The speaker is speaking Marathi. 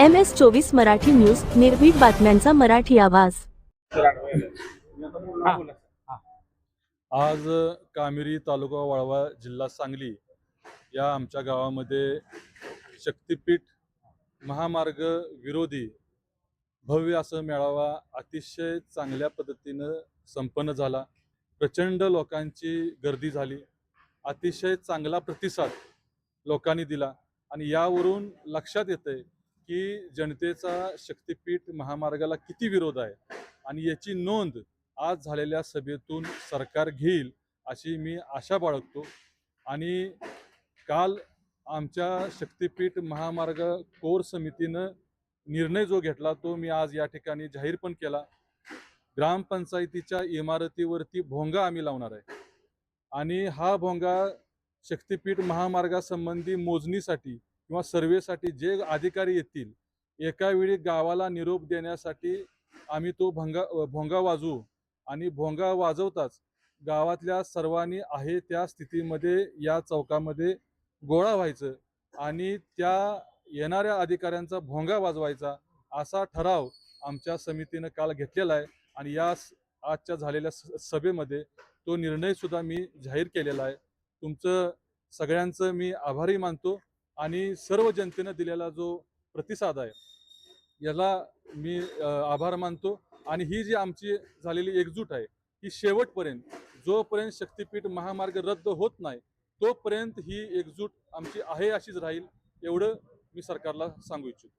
MS24 मराठी न्यूज, निर्भीड बातम्यांचा मराठी आवाज। आज कामेरी तालुका वाळवा जिल्हा सांगली या आमच्या गावामध्ये शक्तिपीठ महामार्ग विरोधी भव्य असं मेळावा अतिशय चांगल्या पद्धतीनं संपन्न झाला। प्रचंड लोकांची गर्दी झाली, अतिशय चांगला प्रतिसाद लोकांनी दिला आणि यावरून लक्षात येतंय की जनतेचा शक्तिपीठ महामार्गाला किती विरोध आहे आणि याची नोंद आज झालेल्या सभेतून सरकार घेईल अशी मी आशा बाळगतो। आणि काल आमच्या शक्तिपीठ महामार्ग कोर समितीनं निर्णय जो घेतला तो मी आज या ठिकाणी जाहीर पण केला। ग्रामपंचायतीच्या इमारतीवरती भोंगा आम्ही लावणार आहे आणि हा भोंगा शक्तिपीठ महामार्गासंबंधी मोजणीसाठी किंवा सर्वेसाठी जे अधिकारी येतील एका वेळी गावाला निरोप देण्यासाठी आम्ही तो भोंगा वाजवू आणि भोंगा वाजवताच गावातल्या सर्वांनी आहे त्या स्थितीमध्ये या चौकामध्ये गोळा व्हायचं आणि त्या येणाऱ्या अधिकाऱ्यांचा भोंगा वाजवायचा असा ठराव आमच्या समितीनं काल घेतलेला आहे आणि या आजच्या झालेल्या सभेमध्ये तो निर्णय सुद्धा मी जाहीर केलेला आहे। तुमचं सगळ्यांचं मी आभारी मानतो आणि सर्व जनतेनं दिलेला जो प्रतिसाद आहे याला मी आभार मानतो आणि ही जी आमची झालेली एकजूट आहे ही शेवटपर्यंत जोपर्यंत शक्तिपीठ महामार्ग रद्द होत नाही तोपर्यंत ही एकजूट आमची आहे अशीच राहील एवढं मी सरकारला सांगू इच्छितो।